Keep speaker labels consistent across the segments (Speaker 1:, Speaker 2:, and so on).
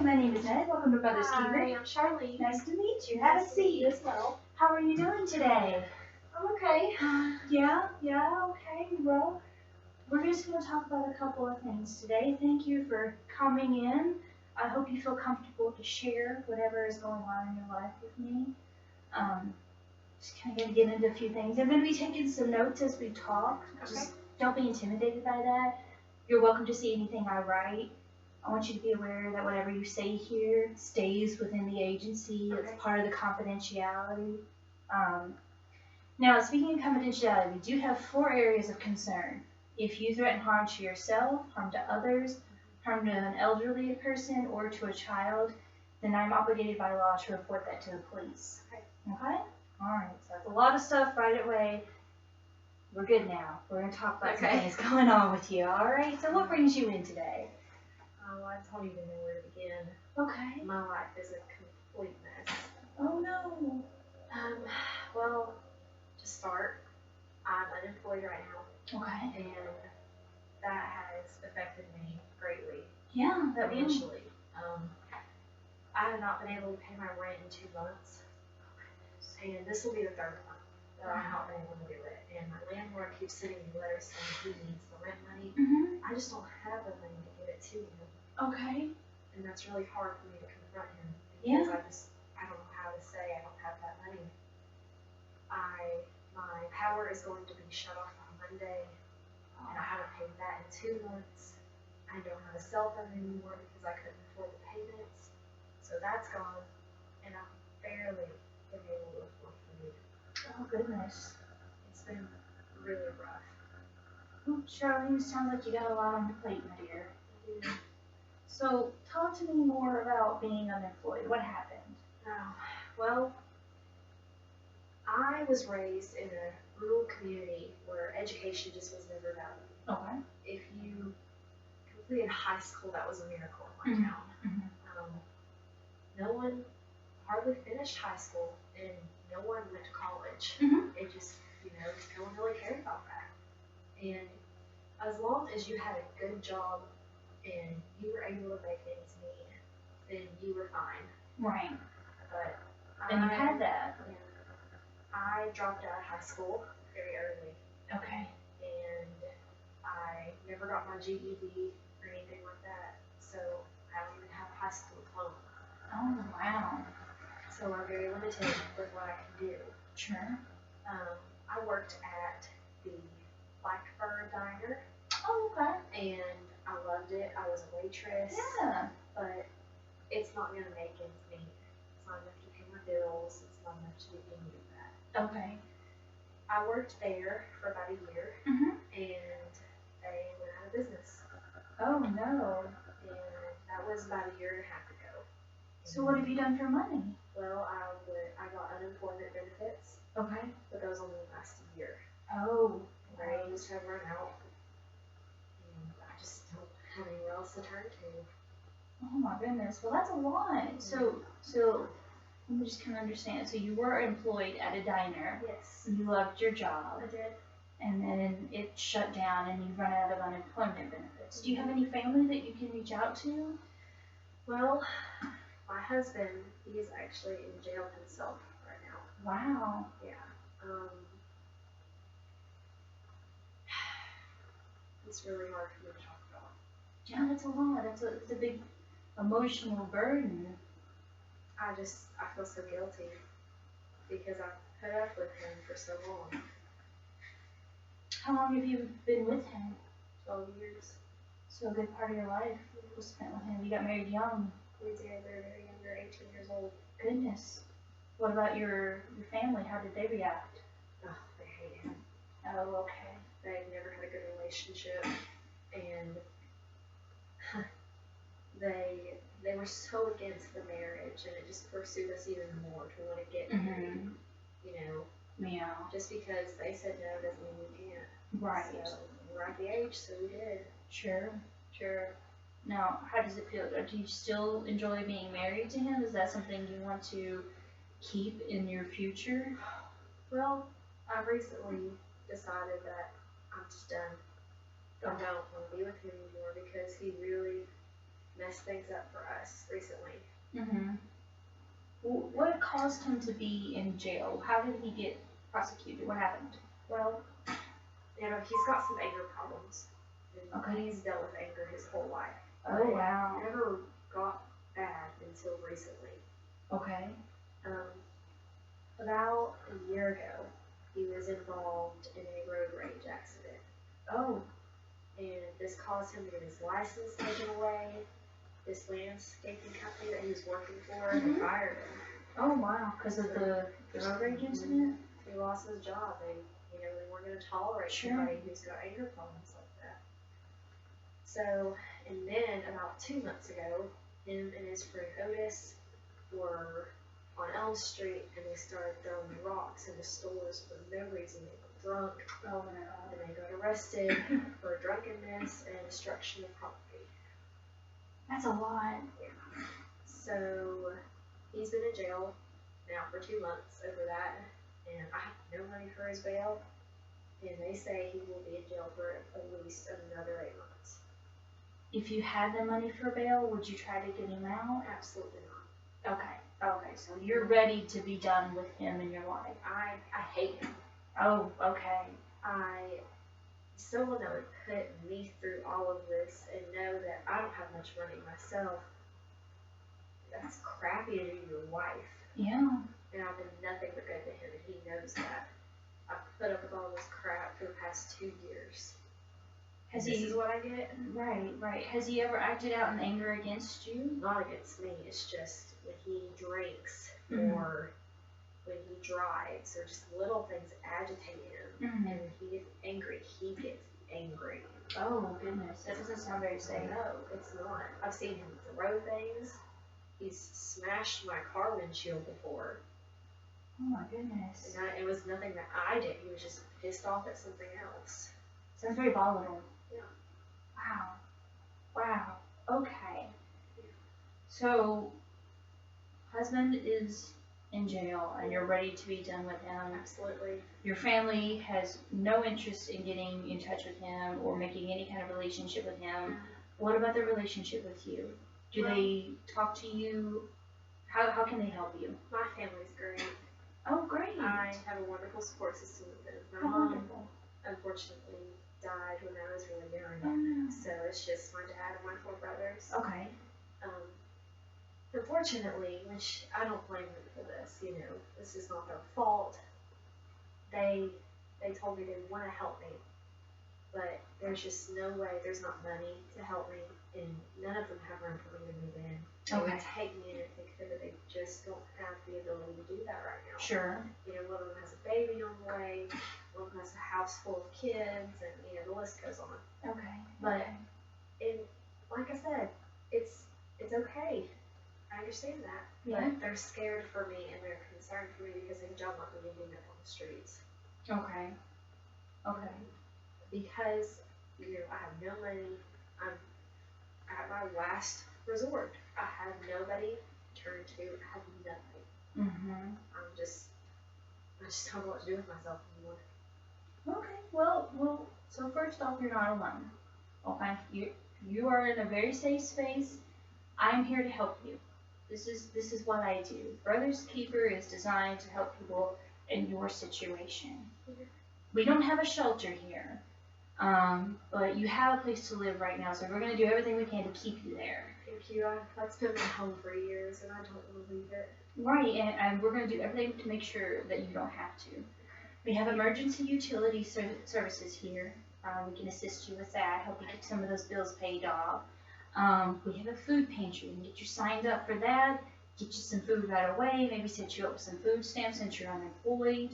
Speaker 1: my name is Ned. Welcome to Mother's Keeper.
Speaker 2: Hi, I'm Charlene.
Speaker 1: Nice to meet you. Have a seat.
Speaker 2: You as well.
Speaker 1: How are you doing today?
Speaker 2: I'm okay.
Speaker 1: Yeah, okay. Well, we're just going to talk about a couple of things today. Thank you for coming in. I hope you feel comfortable to share whatever is going on in your life with me. Just kind of going to get into a few things. I'm going to be taking some notes as we talk.
Speaker 2: Okay.
Speaker 1: Just don't be intimidated by that. You're welcome to see anything I write. I want you to be aware that whatever you say here stays within the agency.
Speaker 2: Okay.
Speaker 1: It's part of the confidentiality. Now, speaking of confidentiality, we do have 4 areas of concern. If you threaten harm to yourself, harm to others, harm to an elderly person, or to a child, then I'm obligated by law to report that to the police. Okay? Alright, so that's a lot of stuff right away. We're good now. We're going to talk about some things going on with you. Alright, so what brings you in today?
Speaker 2: Oh, I don't even know where to begin.
Speaker 1: Okay.
Speaker 2: My life is a complete mess.
Speaker 1: Oh no.
Speaker 2: Well, to start, I'm unemployed right now.
Speaker 1: Okay.
Speaker 2: And that has affected me greatly.
Speaker 1: Yeah, that will.
Speaker 2: Financially. I have not been able to pay my rent in 2 months. And this will be the 3rd month that I have not been able to do it. And my landlord keeps sending me letters saying he needs the rent money.
Speaker 1: Mm-hmm.
Speaker 2: I just don't have the money to give it to him.
Speaker 1: Okay.
Speaker 2: And that's really hard for me to confront him.
Speaker 1: Yeah.
Speaker 2: Because I don't know how to say I don't have that money. My power is going to be shut off on Monday. And I haven't paid that in 2 months. I don't have a cell phone anymore because I couldn't afford the payments. So that's gone. And I'm barely been able to afford food.
Speaker 1: Oh goodness.
Speaker 2: It's been really rough.
Speaker 1: Well, Charlene, sounds like you got a lot on your plate, my dear.
Speaker 2: Yeah.
Speaker 1: So, talk to me more about being unemployed. What happened?
Speaker 2: Oh, well, I was raised in a rural community where education just was never valued.
Speaker 1: Okay.
Speaker 2: If you completed high school, that was a miracle in my town.
Speaker 1: Mm-hmm.
Speaker 2: No one hardly finished high school, and no one went to college.
Speaker 1: Mm-hmm.
Speaker 2: It just, no one really cared about that. And as long as you had a good job and you were able to make ends meet, then you were fine.
Speaker 1: Right.
Speaker 2: But
Speaker 1: And you had that.
Speaker 2: Yeah, I dropped out of high school very early.
Speaker 1: Okay.
Speaker 2: And I never got my GED or anything like that. So I don't even have a high school diploma.
Speaker 1: Oh, wow.
Speaker 2: So I'm very limited with what I can do.
Speaker 1: Sure.
Speaker 2: I worked at the Blackbird Diner.
Speaker 1: Oh, okay.
Speaker 2: And I loved it. I was a waitress.
Speaker 1: Yeah.
Speaker 2: But it's not going to make ends meet. It's not enough to pay my bills. It's not enough to do any of that.
Speaker 1: Okay.
Speaker 2: I worked there for about a year.
Speaker 1: Mm-hmm.
Speaker 2: And they went out of business.
Speaker 1: Oh, no.
Speaker 2: And that was about a year and a half ago.
Speaker 1: So what have you done for money?
Speaker 2: Well, I got unemployment benefits.
Speaker 1: Okay.
Speaker 2: But those only last a year.
Speaker 1: Oh.
Speaker 2: Rains have run out. And I just don't have anywhere else to turn to.
Speaker 1: Oh my goodness. Well, that's a lot. So let me just kind of understand. So you were employed at a diner.
Speaker 2: Yes.
Speaker 1: You loved your job.
Speaker 2: I did.
Speaker 1: And then it shut down and you run out of unemployment benefits. Do you have any family that you can reach out to?
Speaker 2: Well, my husband, he is actually in jail himself right now.
Speaker 1: Wow.
Speaker 2: Yeah. It's really hard for me to talk about.
Speaker 1: Yeah, that's a lot. It's a big emotional burden.
Speaker 2: I feel so guilty because I've put up with him for so long.
Speaker 1: How long have you been with him?
Speaker 2: 12 years.
Speaker 1: So a good part of your life was spent with him. You got married young.
Speaker 2: We did. We were very young. We were 18 years old.
Speaker 1: Goodness. What about your family? How did they react?
Speaker 2: Oh, they hate him.
Speaker 1: Oh, okay.
Speaker 2: They've never had a good relationship, and they were so against the marriage, and it just pursued us even more to want to get married.
Speaker 1: Yeah.
Speaker 2: Just because they said no doesn't mean we can't.
Speaker 1: Right.
Speaker 2: So we're at the age, so we did.
Speaker 1: Sure. Now, how does it feel? Do you still enjoy being married to him? Is that something you want to keep in your future?
Speaker 2: Well, I've recently decided that I'm just done. I don't want to be with him anymore because he really messed things up for us recently.
Speaker 1: Mhm. What caused him to be in jail? How did he get prosecuted? What happened?
Speaker 2: Well, he's got some anger problems. And
Speaker 1: Okay.
Speaker 2: he's dealt with anger his whole life.
Speaker 1: Oh wow.
Speaker 2: It never got bad until recently.
Speaker 1: Okay.
Speaker 2: About a year ago, he was involved in a road rage accident.
Speaker 1: Oh.
Speaker 2: And this caused him to get his license taken away. This landscaping company that he was working for, they fired him.
Speaker 1: Oh wow, because of the road rage incident?
Speaker 2: He lost his job. They weren't going to tolerate somebody who's got anger problems like that. So, and then about 2 months ago, him and his friend Otis were on Elm Street, and they started throwing rocks into stores for no reason. They were drunk.
Speaker 1: Oh my god.
Speaker 2: And they got arrested for drunkenness and destruction of property.
Speaker 1: That's a lot.
Speaker 2: Yeah. So he's been in jail now for 2 months over that, and I have no money for his bail, and they say he will be in jail for at least another 8 months.
Speaker 1: If you had the money for bail, would you try to get him out?
Speaker 2: Absolutely not.
Speaker 1: Okay. Okay, so you're ready to be done with him in your life.
Speaker 2: I hate him.
Speaker 1: Oh, okay.
Speaker 2: Someone that would put me through all of this and know that I don't have much money myself, that's crappy to do to your wife.
Speaker 1: Yeah.
Speaker 2: And I've been nothing but good to him, and he knows that. I've put up with all this crap for the past 2 years. This is what I get?
Speaker 1: Right. Has he ever acted out in anger against you?
Speaker 2: Not against me. It's just when he drinks or when he drives or just little things agitate him. And when he gets angry, he gets angry.
Speaker 1: Oh, goodness. That doesn't sound very safe.
Speaker 2: No, it's not. I've seen him throw things. He's smashed my car windshield before.
Speaker 1: Oh, my goodness.
Speaker 2: And it was nothing that I did. He was just pissed off at something else.
Speaker 1: Sounds very volatile.
Speaker 2: Yeah.
Speaker 1: Wow. Okay. So, husband is in jail and you're ready to be done with him.
Speaker 2: Absolutely.
Speaker 1: Your family has no interest in getting in touch with him or making any kind of relationship with him. What about the relationship with you? Do they talk to you? How can they help you?
Speaker 2: My family's great.
Speaker 1: Oh, great.
Speaker 2: I have a wonderful support system with them. My mom, unfortunately, died when I was really young.
Speaker 1: Oh, no.
Speaker 2: So it's just my dad and my 4 brothers.
Speaker 1: Okay.
Speaker 2: Unfortunately, which I don't blame them for this, this is not their fault. They told me they want to help me, but there's just no way, there's not money to help me, and none of them have room for me to move in. They would take me in if they could, but they just don't have the ability to do that right now.
Speaker 1: Sure.
Speaker 2: One of them has a baby on the way, one of them has a house full of kids, and the list goes on.
Speaker 1: Okay.
Speaker 2: But, and like I said, it's okay. I understand that.
Speaker 1: Yeah.
Speaker 2: But they're scared for me and they're concerned for me because they don't want me ending up on the streets.
Speaker 1: Okay.
Speaker 2: Because, I have no money. I'm at my last resort. I have nobody to turn to. I have nothing. I just don't know what to do with myself anymore.
Speaker 1: Okay. Well, so first off, you're not alone. Okay? You are in a very safe space. I'm here to help you. This is what I do. Brothers Keeper is designed to help people in your situation. We don't have a shelter here, but you have a place to live right now, so we're going to do everything we can to keep you there.
Speaker 2: Thank you. That's been my home for years, and I don't want to leave it.
Speaker 1: Right, and we're going to do everything to make sure that you don't have to. We have emergency utility services here. We can assist you with that, help you get some of those bills paid off. We have a food pantry. We can get you signed up for that, get you some food right away, maybe set you up with some food stamps since you're unemployed.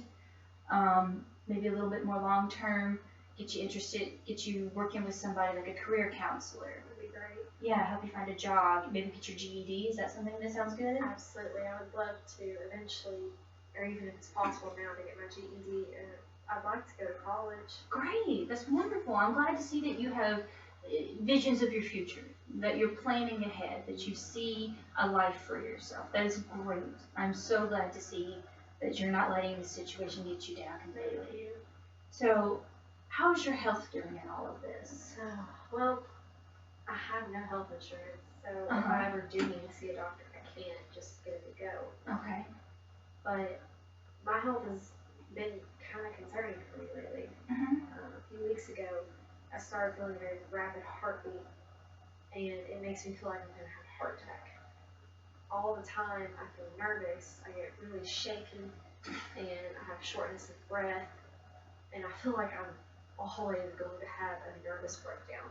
Speaker 1: Maybe a little bit more long term, get you working with somebody like a career counselor.
Speaker 2: That'd be great.
Speaker 1: Yeah, help you find a job, maybe get your GED. Is that something that sounds good?
Speaker 2: Absolutely. I would love to eventually, or even if it's possible now, to get my GED. I'd like to go to college.
Speaker 1: Great, that's wonderful. I'm glad to see that you have visions of your future, that you're planning ahead, that you see a life for yourself. That is great. I'm so glad to see that you're not letting this situation get you down completely.
Speaker 2: Thank you.
Speaker 1: So, how's your health doing in all of this?
Speaker 2: Well, I have no health insurance, So if
Speaker 1: Uh-huh.
Speaker 2: I ever do need to see a doctor, I can't just get it to go.
Speaker 1: Okay.
Speaker 2: But my health has been kind of concerning for me lately. A few weeks ago, I started feeling a very rapid heartbeat, and it makes me feel like I'm going to have a heart attack. All the time, I feel nervous, I get really shaky, and I have shortness of breath, and I feel like I'm always going to have a nervous breakdown.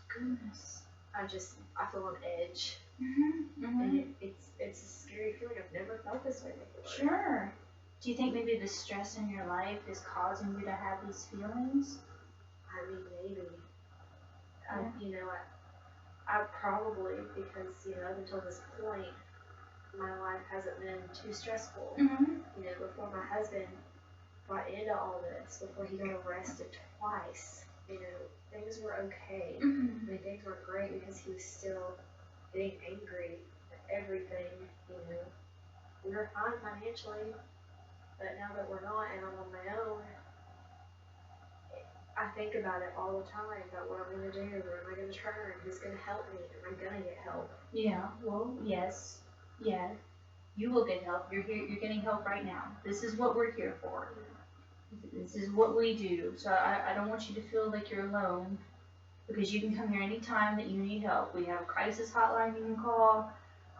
Speaker 1: Goodness.
Speaker 2: I feel on edge,
Speaker 1: Mm-hmm.
Speaker 2: and it's a scary feeling. I've never felt this way before.
Speaker 1: Sure. Do you think maybe the stress in your life is causing you to have these feelings?
Speaker 2: I mean, maybe.
Speaker 1: Yeah.
Speaker 2: I probably, because, up until this point, my life hasn't been too stressful.
Speaker 1: Mm-hmm.
Speaker 2: Before my husband got into all this, before he got arrested twice, things were okay.
Speaker 1: Mm-hmm.
Speaker 2: I mean, things weren't great because he was still getting angry at everything. We were fine financially, but now that we're not and I'm on my own, I think about it all the time, about what I'm going to do, where am I going to turn, who's going to help me, am I going to get help?
Speaker 1: Yeah, well, yes. Yeah. You will get help. You're here, you're getting help right now. This is what we're here for. This is what we do. So I don't want you to feel like you're alone, because you can come here anytime that you need help. We have a crisis hotline you can call.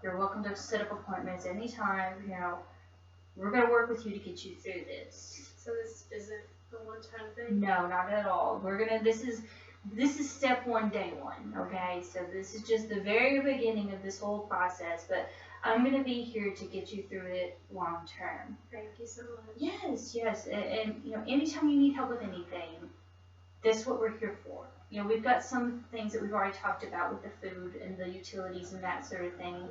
Speaker 1: You're welcome to set up appointments anytime. We're going to work with you to get you through this.
Speaker 2: So this isn't the one-time thing?
Speaker 1: No, not at all. This is step one, day one, okay? So this is just the very beginning of this whole process, but I'm gonna be here to get you through it long term.
Speaker 2: Thank you so much.
Speaker 1: Yes, and anytime you need help with anything, that's what we're here for. We've got some things that we've already talked about with the food and the utilities and that sort of thing.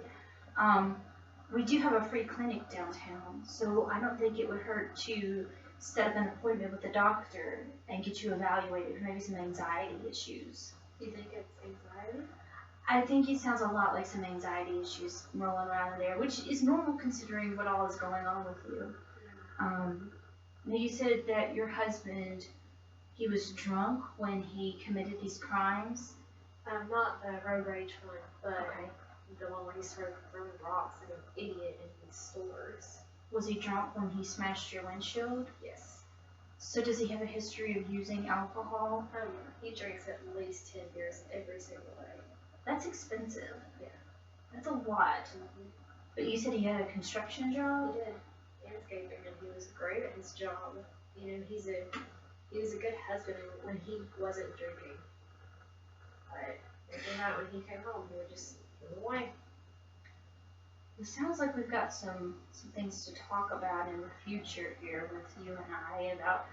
Speaker 1: We do have a free clinic downtown, so I don't think it would hurt to set up an appointment with the doctor and get you evaluated for maybe some anxiety issues.
Speaker 2: Do you think it's anxiety?
Speaker 1: I think it sounds a lot like some anxiety issues rolling around in there, which is normal considering what all is going on with you. Now you said that your husband, he was drunk when he committed these crimes.
Speaker 2: Not the road rage one, but
Speaker 1: Okay.
Speaker 2: the one where he started throwing rocks like an idiot in these stores.
Speaker 1: Was he drunk when he smashed your windshield?
Speaker 2: Yes.
Speaker 1: So does he have a history of using alcohol?
Speaker 2: Oh yeah, he drinks at least 10 beers every single day.
Speaker 1: That's expensive.
Speaker 2: Yeah.
Speaker 1: That's a lot. But you said he had a construction job?
Speaker 2: He did. Landscaping, and he was great at his job. He was a good husband when he wasn't drinking. But every night when he came home, he would just give away.
Speaker 1: It sounds like we've got some things to talk about in the future here with you and I about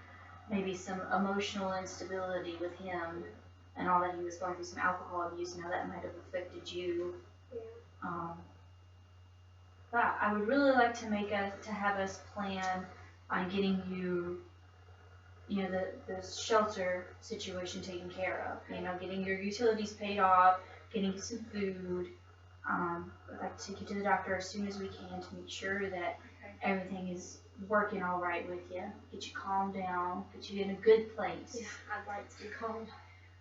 Speaker 1: maybe some emotional instability with him and all that he was going through, some alcohol abuse and how that might have affected you.
Speaker 2: Yeah.
Speaker 1: But I would really like to have us plan on getting you, the shelter situation taken care of. Getting your utilities paid off, getting you some food. I'd like to take you to the doctor as soon as we can to make sure that everything is working all right with you. Get you calmed down, get you in a good place.
Speaker 2: Yeah, I'd like to be calm.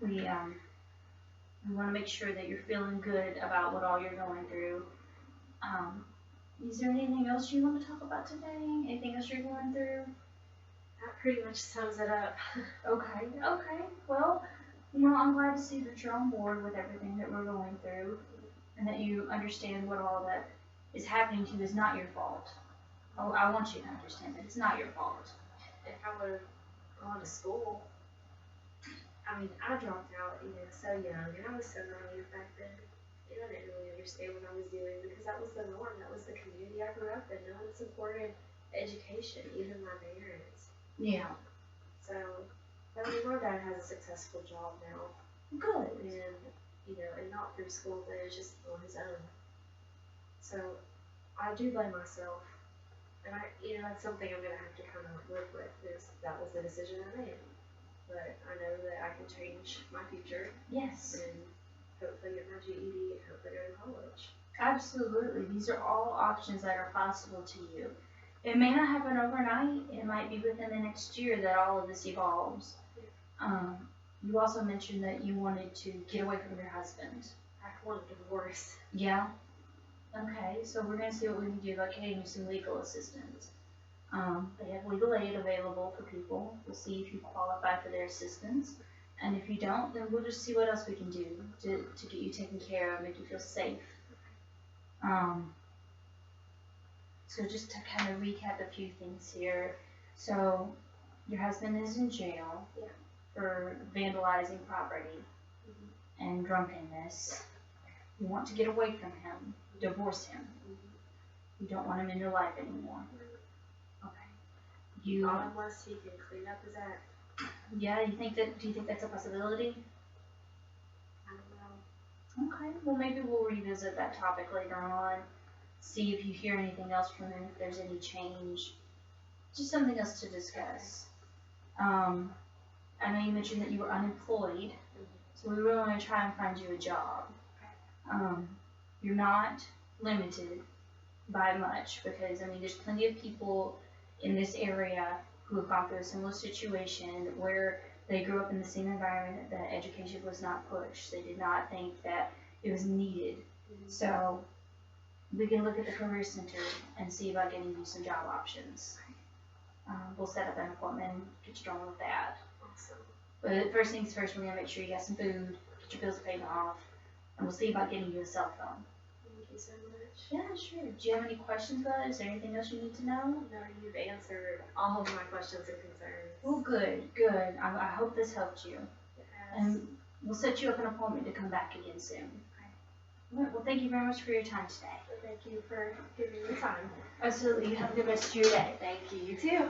Speaker 1: We want to make sure that you're feeling good about what all you're going through. Is there anything else you want to talk about today? Anything else you're going through?
Speaker 2: That pretty much sums it up.
Speaker 1: Okay. Well, I'm glad to see that you're on board with everything that we're going through and that you understand what all that is happening to you is not your fault. Oh, I want you to understand that it's not your fault.
Speaker 2: If I would have gone to school, I dropped out, so young, and I was so naive back then. I didn't really understand what I was doing because that was the norm, that was the community I grew up in. No one supported education, even my parents.
Speaker 1: Yeah.
Speaker 2: So, my dad has a successful job now.
Speaker 1: Good.
Speaker 2: And not through school, but it's just on his own. So, I do blame myself. And that's something I'm going to have to kind of live with. That was the decision I made. But I know that I can change my future.
Speaker 1: Yes.
Speaker 2: And hopefully get my GED and hopefully go to college.
Speaker 1: Absolutely. These are all options that are possible to you. It may not happen overnight. It might be within the next year that all of this evolves. You also mentioned that you wanted to get away from your husband.
Speaker 2: want a divorce.
Speaker 1: Yeah. Okay, so we're gonna see what we can do about getting you some legal assistance. They have legal aid available for people. We'll see if you qualify for their assistance. And if you don't, then we'll just see what else we can do to get you taken care of, make you feel safe. So just to kind of recap a few things here. So your husband is in jail for vandalizing property and drunkenness. You want to get away from him, divorce him. You don't want him in your life anymore. Okay.
Speaker 2: Not unless he can clean up his act.
Speaker 1: Yeah, do you think that's a possibility?
Speaker 2: I don't know.
Speaker 1: Okay, well maybe we'll revisit that topic later on, see if you hear anything else from him, if there's any change. Just something else to discuss. I know you mentioned that you were unemployed, so we really want to try and find you a job. You're not limited by much because, I mean, there's plenty of people in this area who have gone through a similar situation where they grew up in the same environment that education was not pushed. They did not think that it was needed. So we can look at the Career Center and see about getting you some job options. We'll set up an appointment and get you going with that.
Speaker 2: Awesome.
Speaker 1: But first things first, we're going to make sure you got some food, get your bills paid off, and we'll see about getting you a cell phone.
Speaker 2: Thank you so much.
Speaker 1: Yeah, sure. Do you have any questions about it? Is there anything else you need to know?
Speaker 2: No, you've answered all of my questions and concerns.
Speaker 1: Well, good. I hope this helped you.
Speaker 2: Yes.
Speaker 1: And we'll set you up an appointment to come back again soon. All right, well, thank you very much for your time today.
Speaker 2: Thank you for giving me time.
Speaker 1: Absolutely. You have a good rest of your day.
Speaker 2: Thank you. You too.